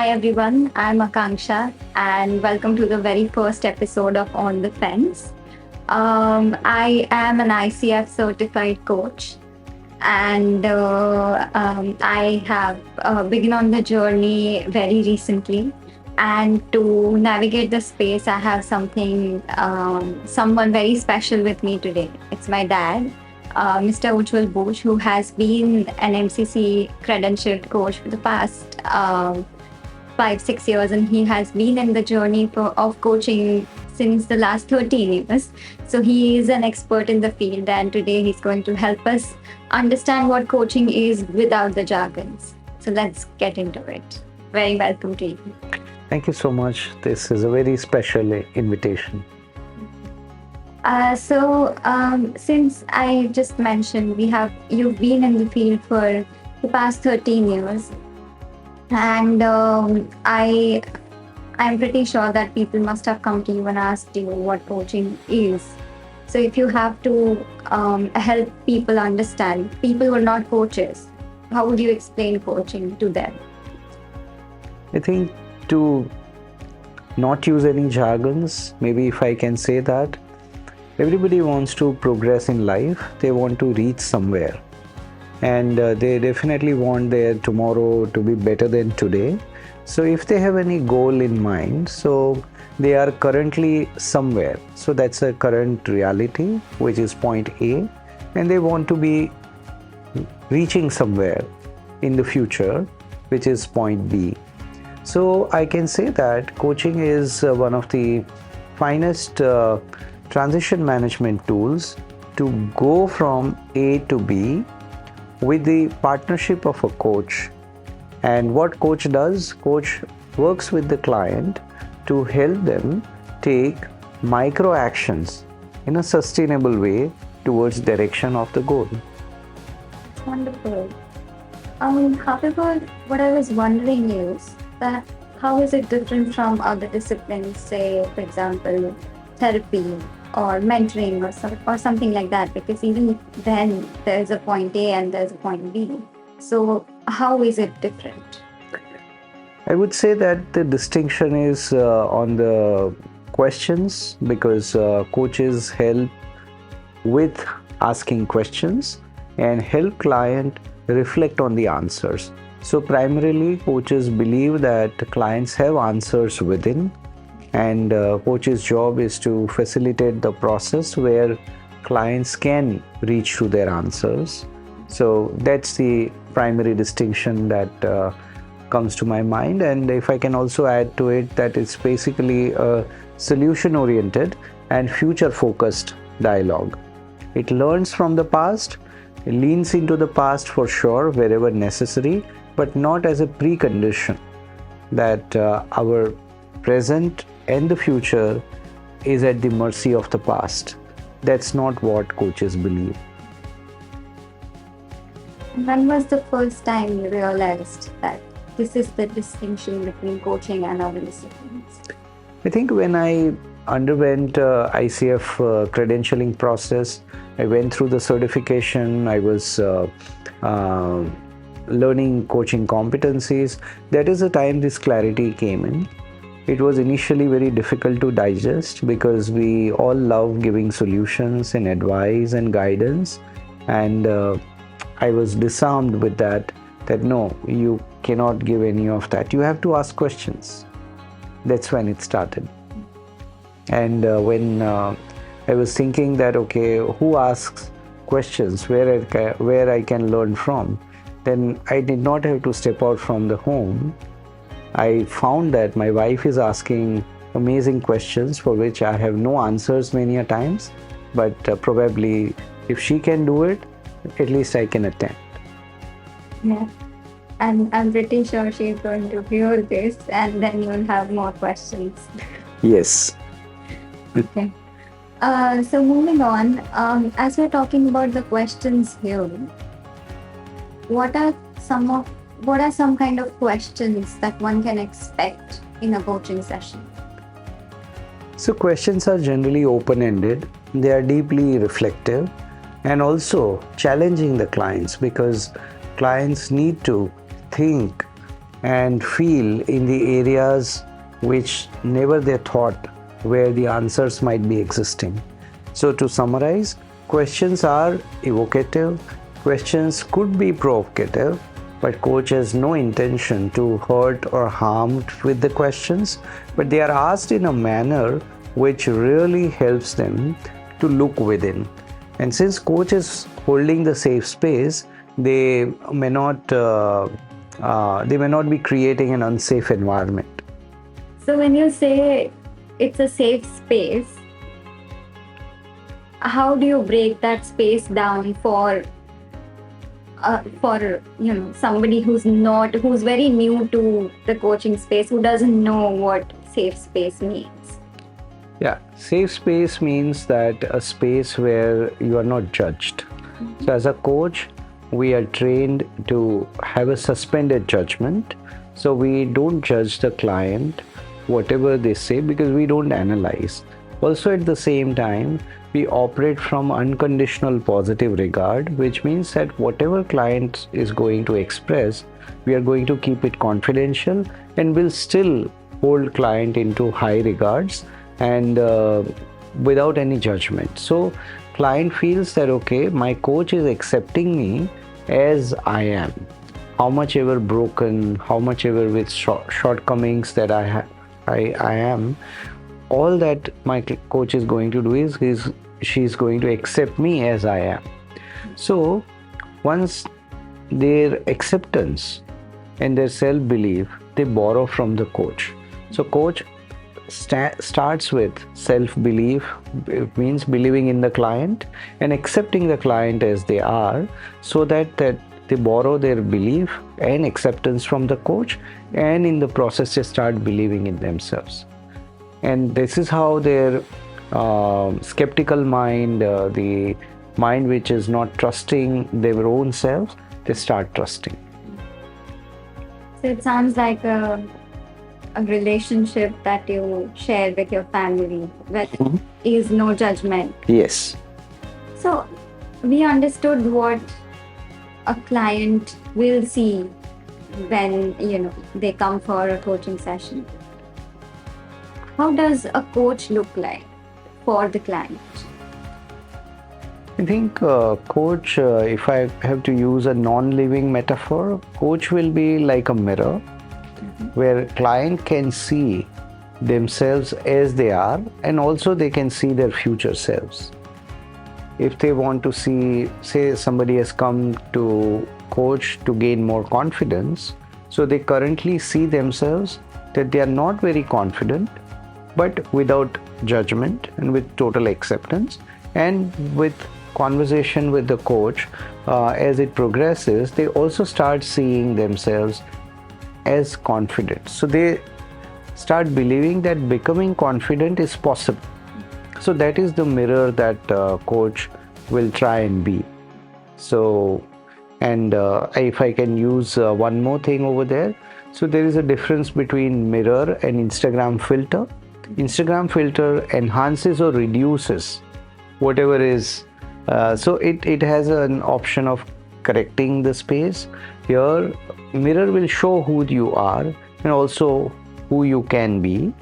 Hi everyone, I'm Akansha and welcome to the very first episode of On the Fence. I am an ICF certified coach and I have begun on the journey very recently. And to navigate the space, I have someone very special with me today. It's my dad, Mr. Ujjaval Buch, who has been an MCC credentialed coach for the past 5, 6 years, and he has been in the journey of coaching since the last 13 years. So he is an expert in the field, and today he's going to help us understand what coaching is without the jargons. So let's get into it. Very welcome to you. Thank you so much. This is a very special invitation. Since I just mentioned you've been in the field for the past 13 years, and I'm pretty sure that people must have come to you and asked you what coaching is. So if you have to help people understand, people who are not coaches, how would you explain coaching to them? I think to not use any jargons, maybe if I can say that, everybody wants to progress in life. They want to reach somewhere. And they definitely want their tomorrow to be better than today. So if they have any goal in mind, so they are currently somewhere. So that's a current reality, which is point A. And they want to be reaching somewhere in the future, which is point B. So I can say that coaching is one of the finest transition management tools to go from A to B with the partnership of a coach. And what coach does, coach works with the client to help them take micro actions in a sustainable way towards direction of the goal. Wonderful. However, what I was wondering is that how is it different from other disciplines, say, for example, therapy or mentoring or something like that? Because even then there's a point A and there's a point B. So how is it different? I would say that the distinction is on the questions, because coaches help with asking questions and help client reflect on the answers. So primarily coaches believe that clients have answers within, and coach's job is to facilitate the process where clients can reach to their answers. So that's the primary distinction that comes to my mind. And if I can also add to it, that it's basically a solution oriented and future focused dialogue. It learns from the past, it leans into the past for sure wherever necessary, but not as a precondition that our present and the future is at the mercy of the past. That's not what coaches believe. When was the first time you realized that this is the distinction between coaching and other disciplines? I think when I underwent ICF credentialing process, I went through the certification, I was learning coaching competencies. That is the time this clarity came in. It was initially very difficult to digest because we all love giving solutions and advice and guidance, and I was disarmed with that no, you cannot give any of that. You have to ask questions. That's when it started. And when I was thinking that, okay, who asks questions, where I can learn from, then I did not have to step out from the home. I found that my wife is asking amazing questions for which I have no answers many a times, but probably if she can do it, at least I can attempt. Yeah. And I'm pretty sure she's going to hear this and then you'll have more questions. Yes. Okay. So moving on, as we're talking about the questions here, what are some kind of questions that one can expect in a coaching session? So questions are generally open-ended. They are deeply reflective and also challenging the clients, because clients need to think and feel in the areas which never they thought where the answers might be existing. So to summarize, questions are evocative, questions could be provocative, but coach has no intention to hurt or harm with the questions, but they are asked in a manner which really helps them to look within. And since coach is holding the safe space, they may not be creating an unsafe environment. So when you say it's a safe space, how do you break that space down for somebody who's very new to the coaching space, who doesn't know what safe space means? Yeah, safe space means that a space where you are not judged. So as a coach, we are trained to have a suspended judgment. So we don't judge the client, whatever they say, because we don't analyze. Also at the same time, we operate from unconditional positive regard, which means that whatever client is going to express, we are going to keep it confidential and will still hold client into high regards and without any judgment. So client feels that, okay, my coach is accepting me as I am, how much ever broken, how much ever with shortcomings that I am, all that my coach is going to do is she's going to accept me as I am. So once their acceptance and their self-belief, they borrow from the coach. So coach starts with self-belief, it means believing in the client and accepting the client as they are, so that they borrow their belief and acceptance from the coach, and in the process they start believing in themselves. And this is how their skeptical mind, the mind which is not trusting their own selves, they start trusting. So it sounds like a relationship that you share with your family, where there is no judgment. Yes. So we understood what a client will see when they come for a coaching session. How does a coach look like for the client? I think coach, if I have to use a non-living metaphor, coach will be like a mirror where client can see themselves as they are, and also they can see their future selves. If they want to see, say somebody has come to coach to gain more confidence, so they currently see themselves that they are not very confident, but without judgment and with total acceptance, and with conversation with the coach, as it progresses, they also start seeing themselves as confident. So they start believing that becoming confident is possible. So that is the mirror that coach will try and be. So, and if I can use one more thing over there, so there is a difference between mirror and Instagram filter. Instagram filter enhances or reduces whatever is, so it has an option of correcting the space. Here mirror will show who you are and also who you can be,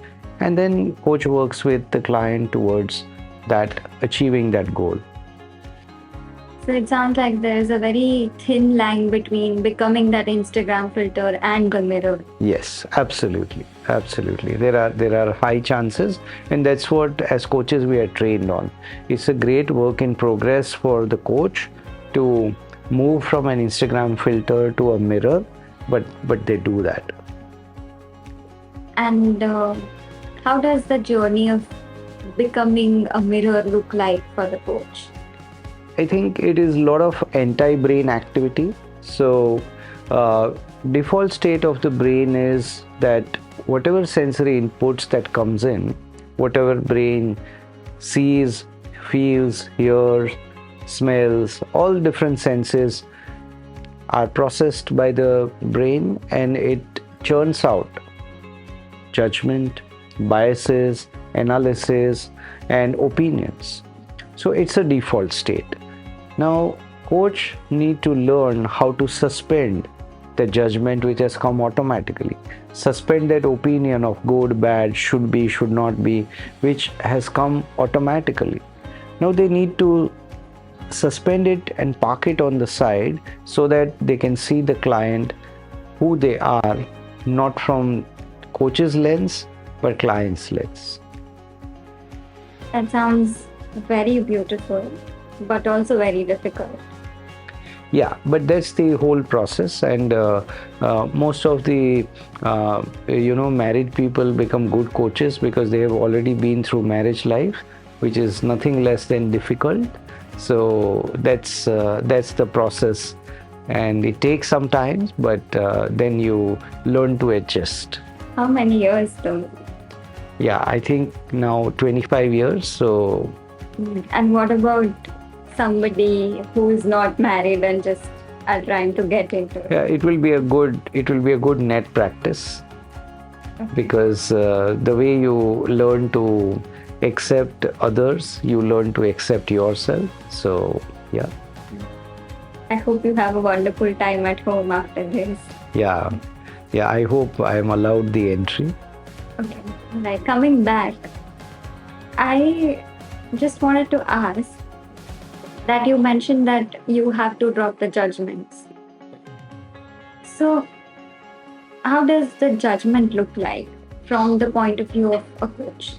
and then coach works with the client towards that, achieving that goal. So it sounds like there's a very thin line between becoming that Instagram filter and the mirror. Yes, absolutely. There are high chances, and that's what as coaches we are trained on. It's a great work in progress for the coach to move from an Instagram filter to a mirror, but they do that. And how does the journey of becoming a mirror look like for the coach? I think it is a lot of anti-brain activity. So default state of the brain is that whatever sensory inputs that comes in, whatever brain sees, feels, hears, smells, all different senses are processed by the brain, and it churns out judgment, biases, analysis, and opinions. So it's a default state. Now, coach need to learn how to suspend the judgment which has come automatically. Suspend that opinion of good, bad, should be, should not be, which has come automatically. Now they need to suspend it and park it on the side so that they can see the client who they are, not from coach's lens but client's lens. That sounds very beautiful, but also very difficult. Yeah, but that's the whole process, and most of the married people become good coaches because they have already been through marriage life, which is nothing less than difficult. So that's the process, and it takes some time, but then you learn to adjust. How many years though? Yeah, I think now 25 years. So. And what about somebody who is not married and just are trying to get into it? Yeah, it will be a good net practice, because the way you learn to accept others, you learn to accept yourself. So yeah. I hope you have a wonderful time at home after this. Yeah, I hope I am allowed the entry. Okay, right. Coming back, I just wanted to ask that you mentioned that you have to drop the judgments. So, how does the judgment look like from the point of view of a coach?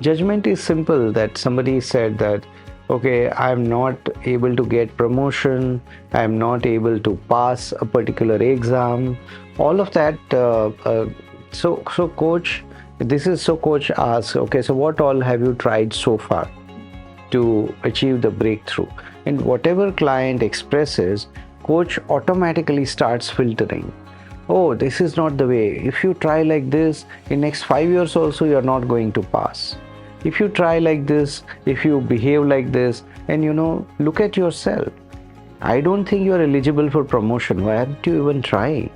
Judgment is simple, that somebody said that, okay, I'm not able to get promotion, I'm not able to pass a particular exam, all of that. So coach, coach asks, okay, so what all have you tried so far to achieve the breakthrough? And whatever client expresses, coach automatically starts filtering. Oh, this is not the way. If you try like this, in next 5 years also you're not going to pass. If you try like this, if you behave like this, and look at yourself. I don't think you're eligible for promotion. Why aren't you even trying?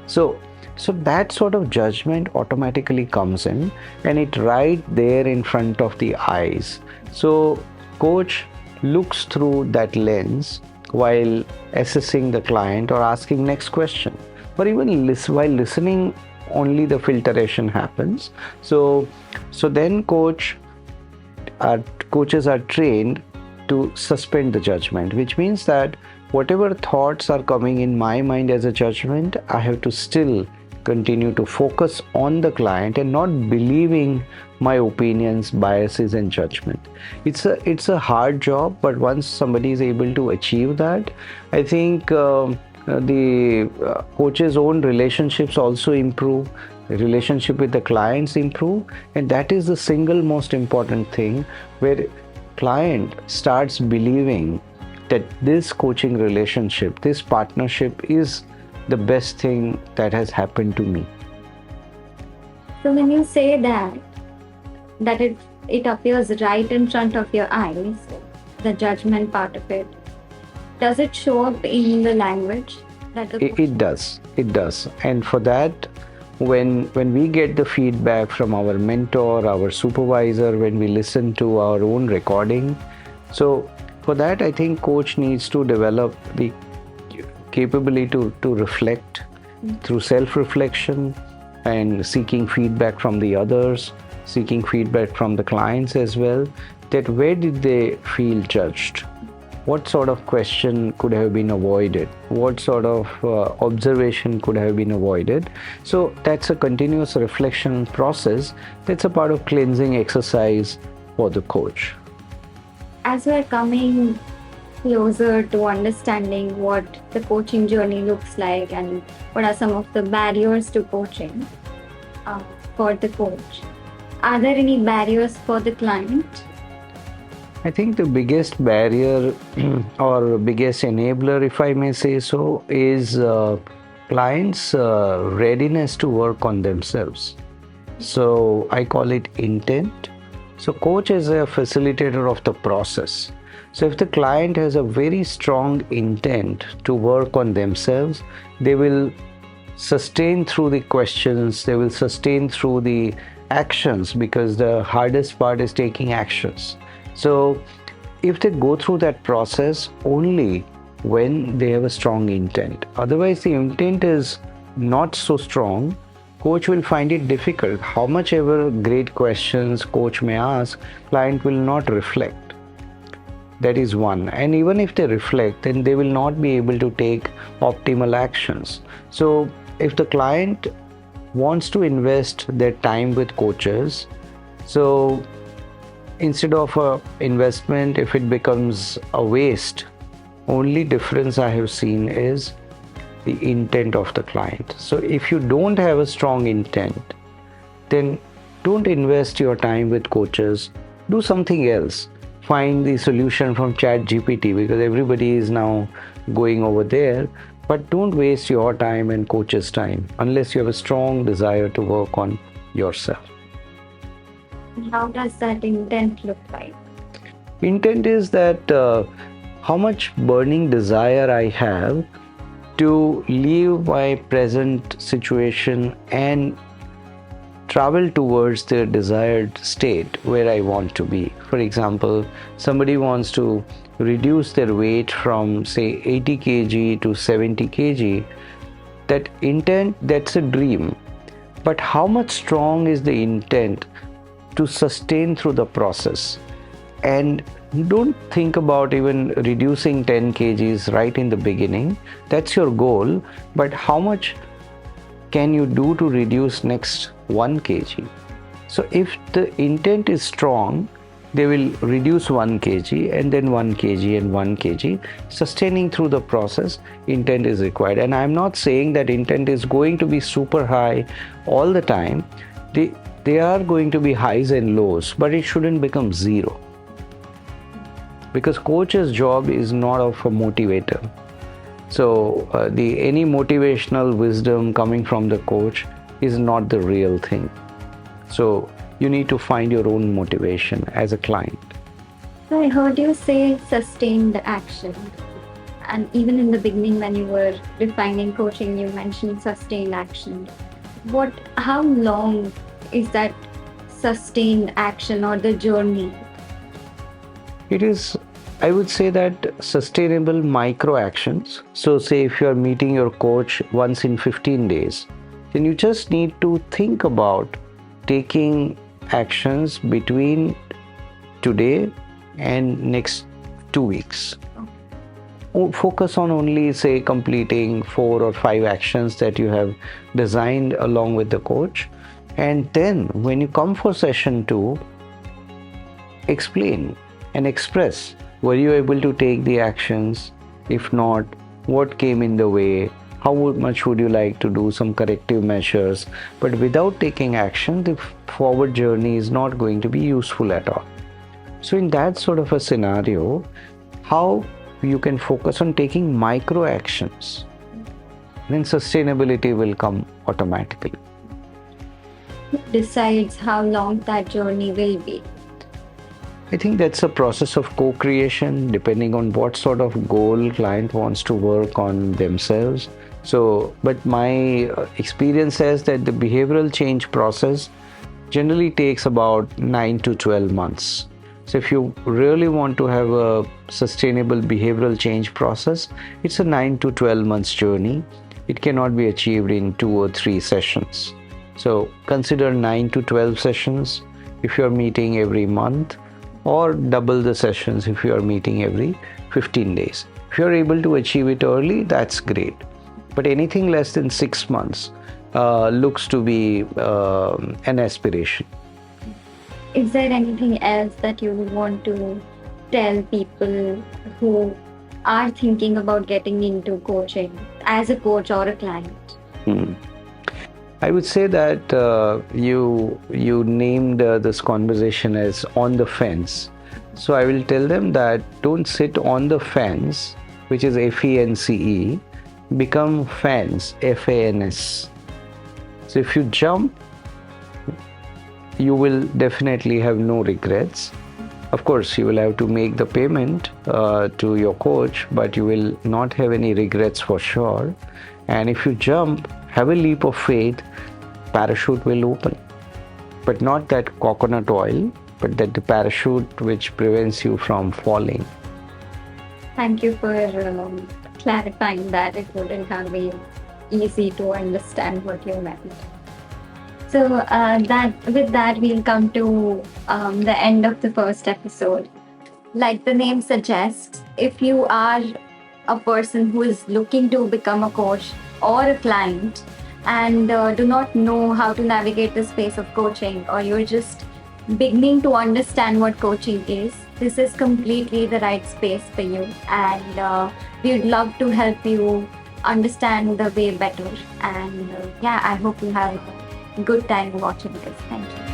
So that sort of judgment automatically comes in, and it right there in front of the eyes. So coach looks through that lens while assessing the client or asking next question, or even while listening, only the filtration happens. So then coaches are trained to suspend the judgment, which means that whatever thoughts are coming in my mind as a judgment, I have to still continue to focus on the client and not believing my opinions, biases, and judgment. It's a hard job, but once somebody is able to achieve that, I think the coach's own relationships also improve, the relationship with the clients improve, and that is the single most important thing, where client starts believing that this coaching relationship, this partnership is the best thing that has happened to me. So when you say that it appears right in front of your eyes, the judgment part of it, does it show up in the language? It does. And for that, when we get the feedback from our mentor, our supervisor, when we listen to our own recording, so for that, I think coach needs to develop the capability to reflect through self-reflection and seeking feedback from the others, seeking feedback from the clients as well, that where did they feel judged? What sort of question could have been avoided? What sort of observation could have been avoided? So that's a continuous reflection process. That's a part of cleansing exercise for the coach. As we're coming closer to understanding what the coaching journey looks like and what are some of the barriers to coaching for the coach, are there any barriers for the client? I think the biggest barrier or biggest enabler, if I may say so, is clients' readiness to work on themselves. So I call it intent. So coach is a facilitator of the process. So if the client has a very strong intent to work on themselves, they will sustain through the questions, they will sustain through the actions, because the hardest part is taking actions. So if they go through that process, only when they have a strong intent. Otherwise, the intent is not so strong, coach will find it difficult. How much ever great questions coach may ask, client will not reflect. That is one. And even if they reflect, then they will not be able to take optimal actions. So if the client wants to invest their time with coaches, so instead of a investment, if it becomes a waste, only difference I have seen is the intent of the client. So if you don't have a strong intent, then don't invest your time with coaches. Do something else. Find the solution from Chat GPT, because everybody is now going over there. But don't waste your time and coach's time unless you have a strong desire to work on yourself. How does that intent look like? Intent is that how much burning desire I have to leave my present situation and travel towards the desired state where I want to be. For example, somebody wants to reduce their weight from say 80 kg to 70 kg. That intent, that's a dream. But how much strong is the intent to sustain through the process? And don't think about even reducing 10 kgs right in the beginning. That's your goal. But how much can you do to reduce next 1 kg? So if the intent is strong, they will reduce 1 kg and then 1 kg and 1 kg. Sustaining through the process, intent is required. And I'm not saying that intent is going to be super high all the time. They are going to be highs and lows, but it shouldn't become zero. Because coach's job is not of a motivator. So any motivational wisdom coming from the coach is not the real thing. So you need to find your own motivation as a client. So I heard you say sustained action. And even in the beginning when you were defining coaching, you mentioned sustained action. How long is that sustained action or the journey? It is, I would say, that sustainable micro actions. So say if you are meeting your coach once in 15 days, then you just need to think about taking actions between today and next 2 weeks. Focus on only say completing 4 or 5 actions that you have designed along with the coach. And then when you come for session 2, explain and express. Were you able to take the actions? If not, what came in the way? How much would you like to do some corrective measures? But without taking action, the forward journey is not going to be useful at all. So in that sort of a scenario, how you can focus on taking micro actions, then sustainability will come automatically. Who decides how long that journey will be? I think that's a process of co-creation depending on what sort of goal client wants to work on themselves. So, but my experience says that the behavioral change process generally takes about 9 to 12 months. So if you really want to have a sustainable behavioral change process, it's a 9 to 12 months journey. It cannot be achieved in 2 or 3 sessions. So consider 9 to 12 sessions if you're meeting every month, or double the sessions if you are meeting every 15 days. If you're able to achieve it early, that's great. But anything less than 6 months looks to be an aspiration. Is there anything else that you would want to tell people who are thinking about getting into coaching as a coach or a client? I would say that you named this conversation as on the fence. So I will tell them that don't sit on the fence, which is FENCE, become fans, FANS. So if you jump, you will definitely have no regrets. Of course, you will have to make the payment to your coach, but you will not have any regrets for sure. And if you jump, have a leap of faith, parachute will open. But not that coconut oil, but that the parachute which prevents you from falling. Thank you for clarifying that it wouldn't have been easy to understand what you meant. So that with that we'll come to the end of the first episode. Like the name suggests, if you are a person who is looking to become a coach or a client and do not know how to navigate the space of coaching, or you're just beginning to understand what coaching is, this is completely the right space for you. And we'd love to help you understand the way better. And yeah, I hope you have a good time watching this. Thank you.